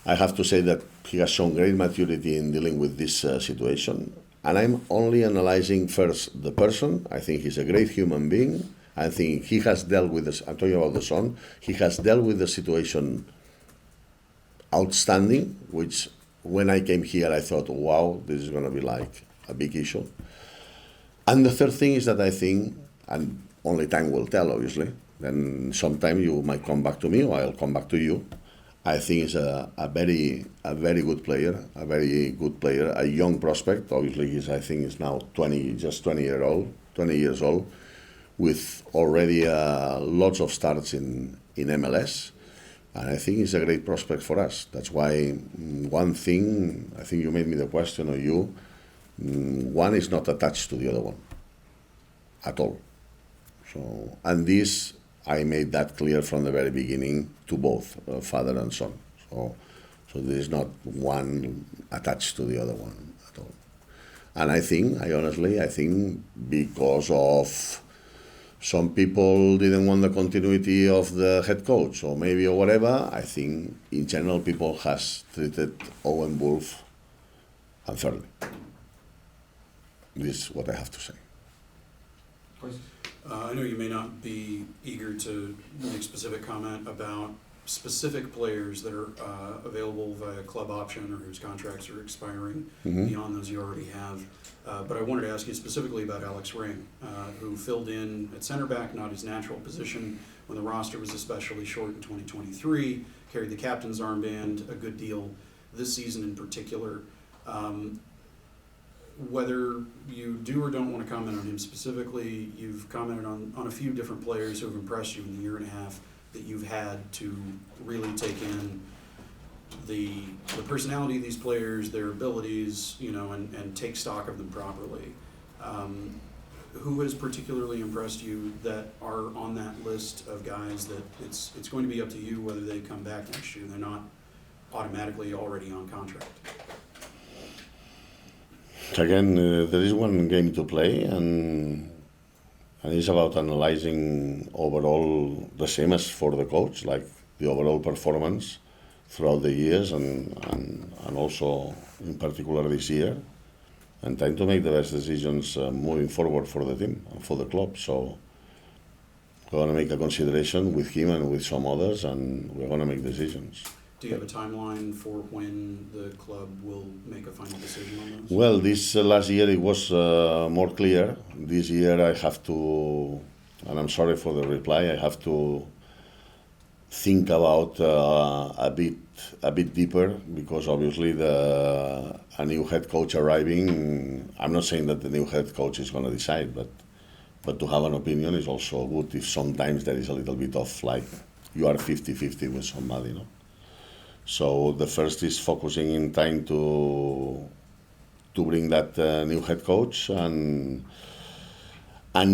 S3: I have to say that he has shown great maturity in dealing with this situation. And I'm only analyzing first the person. I think he's a great human being. I think he has dealt with this. I'm talking about the son. He has dealt with the situation outstanding, which when I came here, I thought, wow, this is going to be like a big issue. And the third thing is that I think, and only time will tell, obviously, then sometime you might come back to me or I'll come back to you. I think he's a very good player, a young prospect. Obviously, he's now 20 years old, with already lots of starts in MLS. And I think he's a great prospect for us. That's why one thing, I think you made me the question, or you, one is not attached to the other one at all. So, and this, I made that clear from the very beginning to both father and son. So there is not one attached to the other one at all. And I think because of some people didn't want the continuity of the head coach or whatever, I think in general people has treated Owen Wolff unfairly. This is what I have to say.
S1: Please.
S2: I know you may not be eager to make specific comment about specific players that are available via club option or whose contracts are expiring beyond those you already have. But I wanted to ask you specifically about Alex Ring, who filled in at center back, not his natural position, when the roster was especially short in 2023, carried the captain's armband a good deal this season in particular. Whether you do or don't want to comment on him specifically, you've commented on a few different players who have impressed you in the year and a half that you've had to really take in the personality of these players, their abilities, and take stock of them properly. Who has particularly impressed you that are on that list of guys that it's going to be up to you whether they come back next year? They're not automatically already on contract.
S3: Again, there is one game to play, and it's about analyzing overall the same as for the coach, like the overall performance throughout the years and also in particular this year, and trying to make the best decisions moving forward for the team and for the club. So we're going to make a consideration with him and with some others, and we're going to make decisions.
S2: Do you have a timeline for when the club will make a final decision on those?
S3: Well, this last year it was more clear. This year I have to, and I'm sorry for the reply, I have to think about a bit deeper, because obviously a new head coach arriving. I'm not saying that the new head coach is going to decide, but to have an opinion is also good if sometimes there is a little bit of like you are 50-50 with somebody, no? So the first is focusing in time to bring that new head coach, and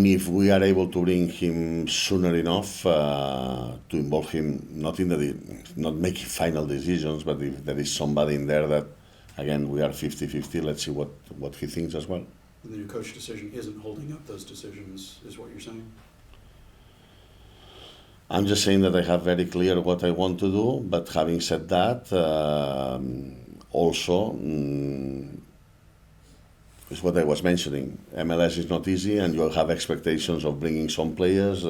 S3: if we are able to bring him sooner enough to involve him, not making final decisions, but if there is somebody in there that, again, we are 50-50, let's see what he thinks as well.
S2: The new coach decision isn't holding up those decisions, is what you're saying?
S3: I'm just saying that I have very clear what I want to do, but having said that, also, is what I was mentioning. MLS is not easy, and you have expectations of bringing some players,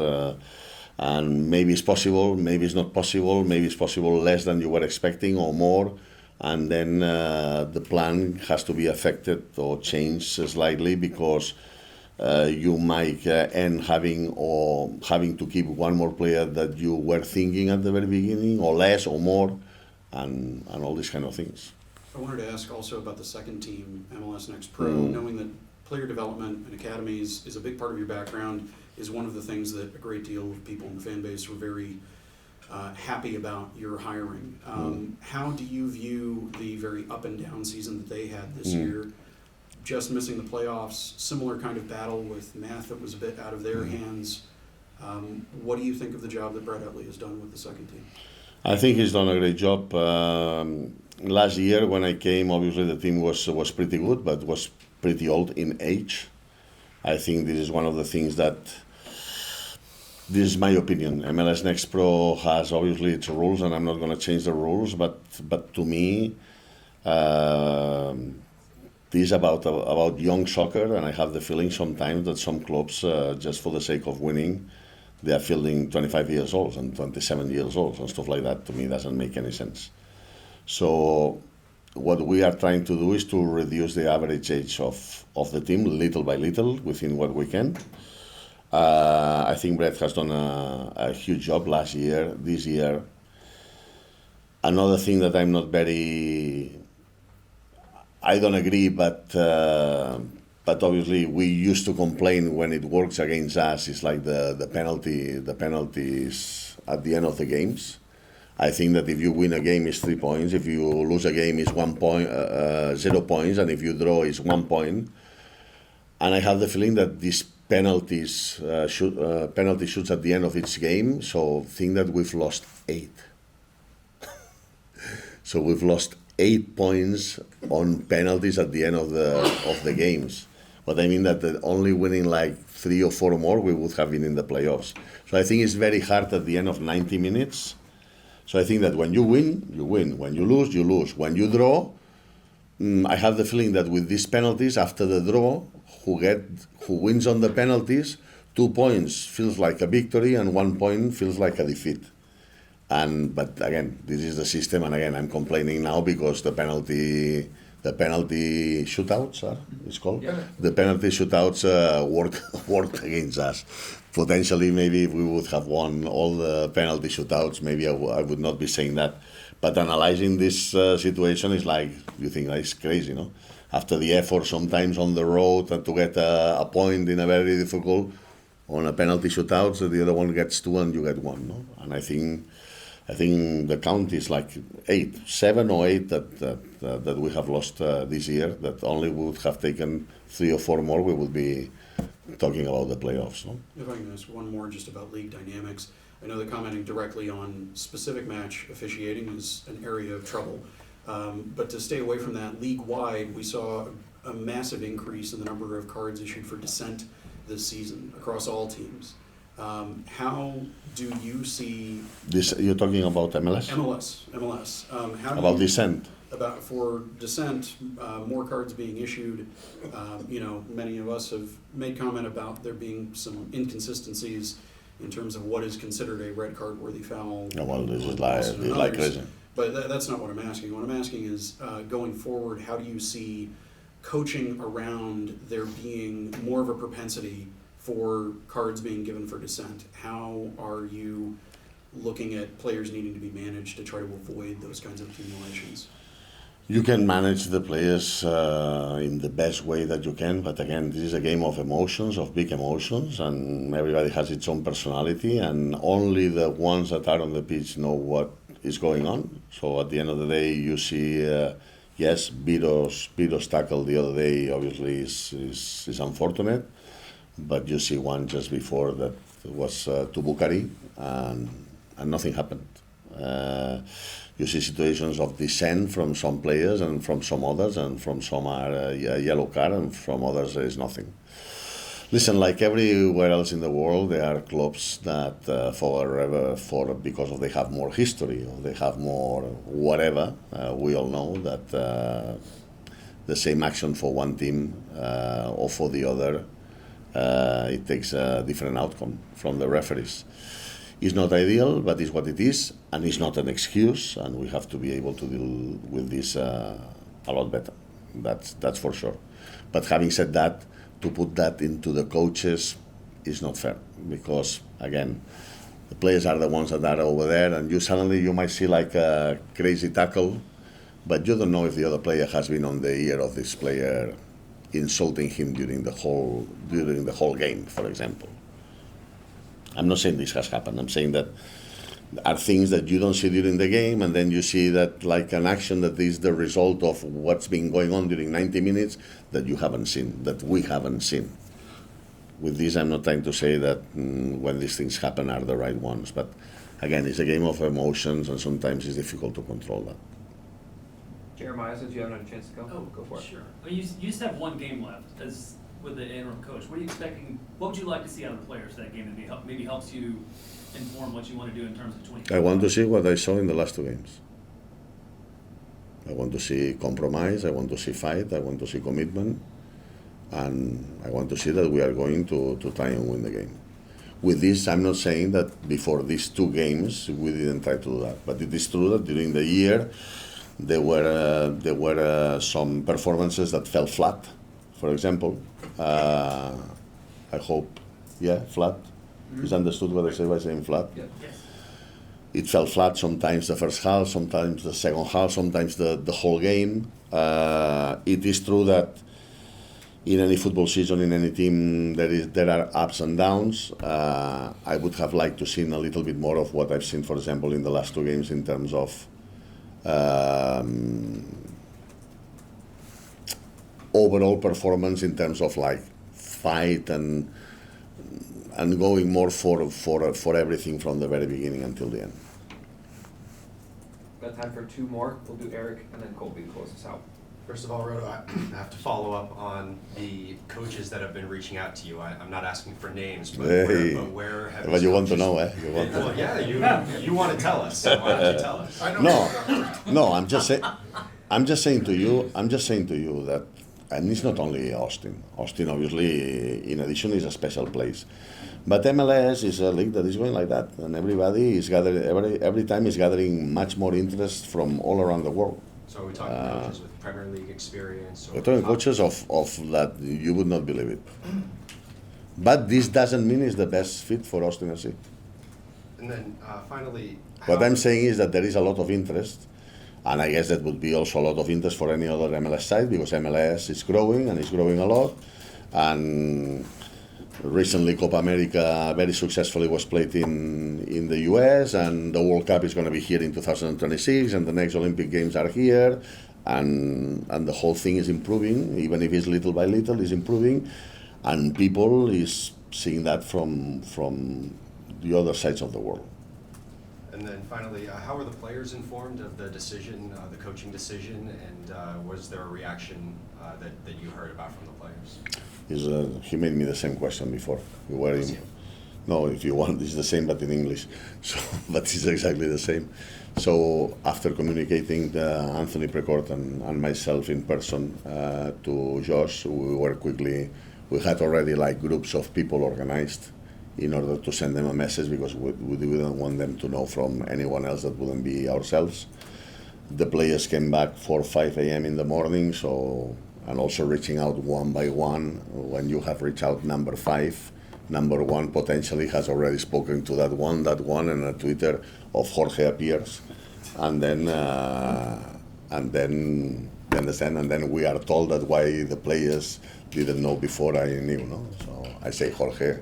S3: and maybe it's possible, maybe it's not possible, maybe it's possible less than you were expecting or more, and then the plan has to be affected or changed slightly, because you might end having to keep one more player that you were thinking at the very beginning, or less or more, and all these kind of things.
S2: I wanted to ask also about the second team, MLS Next Pro, knowing that player development and academies is a big part of your background, is one of the things that a great deal of people in the fan base were very happy about your hiring. How do you view the very up and down season that they had this year? Just missing the playoffs, similar kind of battle with math that was a bit out of their hands. What do you think of the job that Brett Utley has done with the second team?
S3: I think he's done a great job. Last year when I came, obviously the team was pretty good, but was pretty old in age. I think this is one of the things that, this is my opinion. MLS Next Pro has obviously its rules, and I'm not going to change the rules, but to me, this is about young soccer, and I have the feeling sometimes that some clubs, just for the sake of winning, they are fielding 25 years old and 27 years old and stuff like that. To me, doesn't make any sense. So what we are trying to do is to reduce the average age of the team little by little within what we can. I think Brett has done a huge job last year, this year. Another thing that I'm not I don't agree, but obviously we used to complain when it works against us. It's like the penalties at the end of the games. I think that if you win a game, it's 3 points. If you lose a game, it's 1 point, 0 points, and if you draw, it's 1 point. And I have the feeling that these penalty shoots at the end of each game. So think that we've lost 8. So we've lost 8 points on penalties at the end of the games. But I mean that only winning like 3 or 4 more, we would have been in the playoffs. So I think it's very hard at the end of 90 minutes. So I think that when you win, you win. When you lose, you lose. When you draw, I have the feeling that with these penalties, after the draw, who wins on the penalties, 2 points feels like a victory and 1 point feels like a defeat. But again, this is the system, and again, I'm complaining now because the penalty shootouts, it's called. Yeah. The penalty shootouts work against us. Potentially, maybe if we would have won all the penalty shootouts, maybe I would not be saying that. But analyzing this situation is like, you think it's crazy, no? After the effort sometimes on the road and to get a point in a very difficult, on a penalty shootout, so the other one gets 2 and you get 1, no? And I think the count is like 7 or 8 that we have lost this year, that only would have taken 3 or 4 more, we would be talking about the playoffs. No?
S2: If I can ask one more just about league dynamics. I know that commenting directly on specific match officiating is an area of trouble. But to stay away from that, league-wide, we saw a massive increase in the number of cards issued for dissent this season across all teams. How do you see
S3: this? You're talking about MLS?
S2: MLS. How
S3: about dissent?
S2: For dissent, more cards being issued. Many of us have made comment about there being some inconsistencies in terms of what is considered a red card worthy foul.
S3: No, well, this is like crazy.
S2: But that's not what I'm asking. What I'm asking is, going forward, how do you see coaching around there being more of a propensity for cards being given for dissent? How are you looking at players needing to be managed to try to avoid those kinds of accumulations?
S3: You can manage the players in the best way that you can, but again, this is a game of emotions, of big emotions, and everybody has its own personality, and only the ones that are on the pitch know what is going on. So at the end of the day, you see, yes, Biro's tackle the other day obviously is unfortunate, but you see one just before that was to Bukari, and nothing happened. You see situations of dissent from some players and from some others, and from some are a yellow card, and from others there is nothing. Listen, like everywhere else in the world, there are clubs that because of they have more history or they have more whatever. We all know that the same action for one team or for the other, it takes a different outcome from the referees. It's not ideal, but it's what it is, and it's not an excuse, and we have to be able to deal with this a lot better. That's for sure. But having said that, to put that into the coaches is not fair, because again, the players are the ones that are over there, and you might see like a crazy tackle, but you don't know if the other player has been on the ear of this player, insulting him during the whole game, for example. I'm not saying this has happened. I'm saying that are things that you don't see during the game, and then you see that like an action that is the result of what's been going on during 90 minutes that you haven't seen, that we haven't seen. With this, I'm not trying to say that when these things happen are the right ones, but again, it's a game of emotions, and sometimes it's difficult to control that.
S1: Jeremiah, since you haven't had a chance to go, go for it.
S11: Sure. I mean, you just have one game left with the interim coach. What are you expecting? What would you like to see out of the players that game that maybe helps you inform what you want to do in terms of 20?
S3: I want to see what I saw in the last two games. I want to see compromise, I want to see fight, I want to see commitment, and I want to see that we are going to try and win the game. With this, I'm not saying that before these two games we didn't try to do that, but it is true that during the year there were some performances that fell flat. For example, I hope, flat.
S1: Mm-hmm.
S3: Is understood what I say by saying flat?
S1: Yeah.
S11: Yes.
S3: It fell flat sometimes the first half, sometimes the second half, sometimes the whole game. It is true that in any football season, in any team, there are ups and downs. I would have liked to see a little bit more of what I've seen, for example, in the last two games in terms of overall performance, in terms of like fight and going more for everything from the very beginning until the end.
S1: Got time for two more. We'll do Eric and then Colby to close us out.
S6: First of all, Rodo, I have to follow up on the coaches that have been reaching out to you. I'm not asking for names, but where have
S3: But you want to know,
S6: You want to tell us. So why don't you tell us?
S3: No. I'm just saying to you that, and it's not only Austin. Austin, obviously, in addition, is a special place. But MLS is a league that is going like that, and everybody is gathering. Every time is gathering much more interest from all around the world.
S6: So are we talking coaches with Premier League experience?
S3: We're talking coaches of that you would not believe it. But this doesn't mean it's the best fit for Austin FC.
S6: And then finally,
S3: What I'm saying is that there is a lot of interest, and I guess that would be also a lot of interest for any other MLS side, because MLS is growing, and it's growing a lot. And recently, Copa America very successfully was played in the US, and the World Cup is going to be here in 2026, and the next Olympic Games are here, and the whole thing is improving, even if it's little by little, it's improving, and people is seeing that from the other sides of the world.
S6: And then finally, how were the players informed of the decision, the coaching decision, and was there a reaction that you heard about from the players?
S3: He made me the same question before. No, if you want, it's the same, but in English. So, but it's exactly the same. So after communicating Anthony Precourt and myself in person to Josh, we had already like groups of people organized in order to send them a message, because we didn't want them to know from anyone else that wouldn't be ourselves. The players came back 4 or 5 a.m. in the morning, and also reaching out one by one. When you have reached out number 5, number one potentially has already spoken to that one, and a Twitter of Jorge appears, and then you understand, and then we are told that why the players didn't know before I knew, no? So I say Jorge,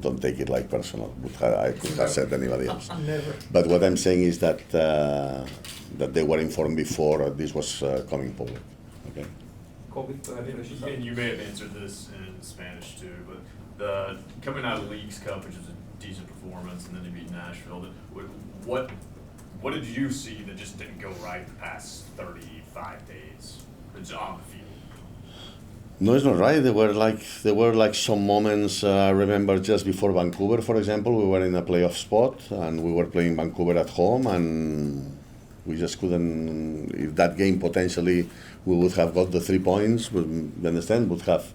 S3: don't take it like personal, but I could have said anybody else.
S10: Never.
S3: But what I'm saying is that that they were informed before this was coming public. Okay.
S1: Colby, go ahead, finish this up.
S8: And you may have answered this in Spanish too, but the coming out of the Leagues Cup, which was a decent performance, and then they beat Nashville. What did you see that just didn't go right the past 35 days? It's on the field.
S3: No, it's not right. There were like some moments. I remember just before Vancouver, for example, we were in a playoff spot and we were playing Vancouver at home, and we just couldn't. If that game potentially we would have got the 3 points, you understand? Would have.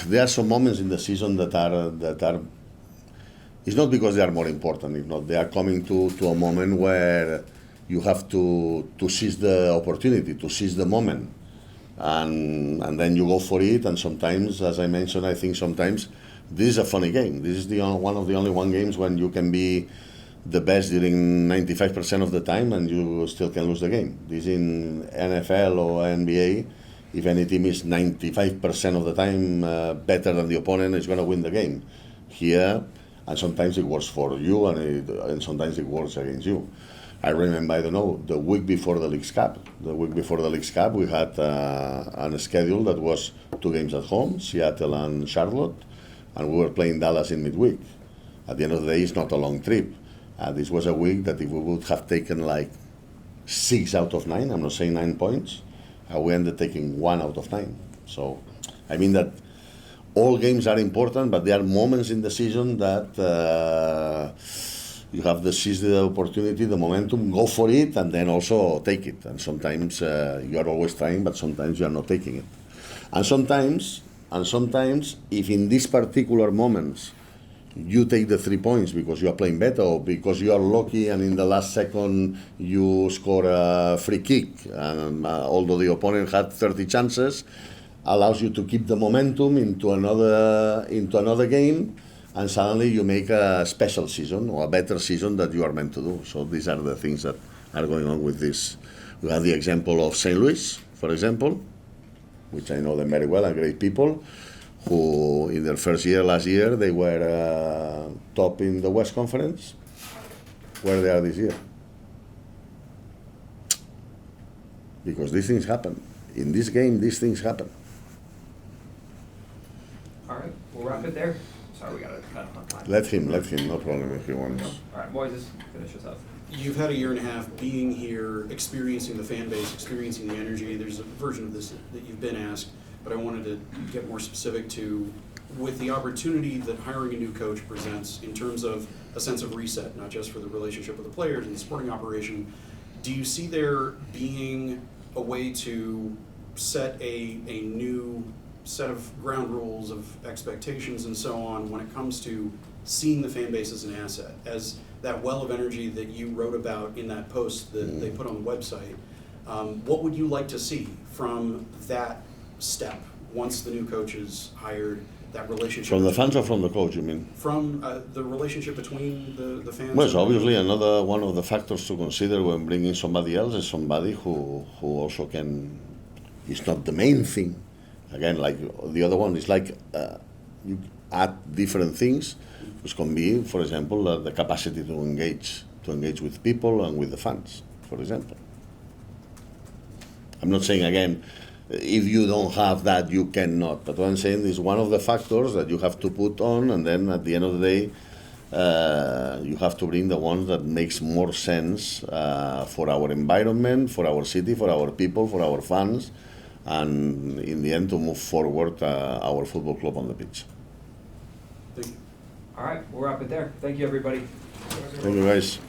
S3: There are some moments in the season that are. It's not because they are more important. If not, they are coming to a moment where you have to seize the opportunity, to seize the moment. And then you go for it, and sometimes, as I mentioned, I think sometimes this is a funny game. This is one of the only games when you can be the best during 95% of the time and you still can lose the game. This in NFL or NBA, if any team is 95% of the time better than the opponent, is going to win the game. Here, and sometimes it works for you, and sometimes it works against you. I remember, I don't know, the week before the Leagues Cup. The week before the Leagues Cup, we had a schedule that was 2 games at home, Seattle and Charlotte, and we were playing Dallas in midweek. At the end of the day, it's not a long trip. This was a week that if we would have taken like 6 out of 9, I'm not saying 9 points, we ended up taking 1 out of 9. So, I mean that all games are important, but there are moments in the season that you have to seize the opportunity, the momentum, go for it, and then also take it. And sometimes you are always trying, but sometimes you are not taking it. And sometimes, if in these particular moments you take the 3 points because you are playing better, or because you are lucky and in the last second you score a free kick, and although the opponent had 30 chances, allows you to keep the momentum into another game, and suddenly you make a special season or a better season that you are meant to do. So these are the things that are going on with this. We have the example of St. Louis, for example, which I know them very well, and great people, who in their first year, last year, they were top in the West Conference. Where they are this year? Because these things happen. In this game, these things happen.
S1: All right, we'll wrap it there. Sorry, we got to cut on time.
S3: Let him, no problem if he wants.
S1: All right, Moises, finish us up.
S2: You've had a year and a half being here, experiencing the fan base, experiencing the energy. There's a version of this that you've been asked, but I wanted to get more specific to, with the opportunity that hiring a new coach presents in terms of a sense of reset, not just for the relationship with the players and the sporting operation, do you see there being a way to set a new set of ground rules, of expectations and so on when it comes to seeing the fan base as an asset, as that well of energy that you wrote about in that post that they put on the website? What would you like to see from that step once the new coach is hired, that relationship?
S3: From the fans or from the coach, you mean?
S2: From the relationship between the fans?
S3: Well, so obviously another one of the factors to consider when bringing somebody else is somebody who also can, it's not the main thing. Again, like the other one is like you add different things, which can be, for example, the capacity to engage with people and with the fans, for example. I'm not saying, again, if you don't have that, you cannot. But what I'm saying is one of the factors that you have to put on, and then at the end of the day, you have to bring the ones that makes more sense for our environment, for our city, for our people, for our fans, and in the end to move forward our football club on the pitch.
S2: Thank you.
S1: All right, we'll wrap it there. Thank you, everybody.
S3: Thank you, guys.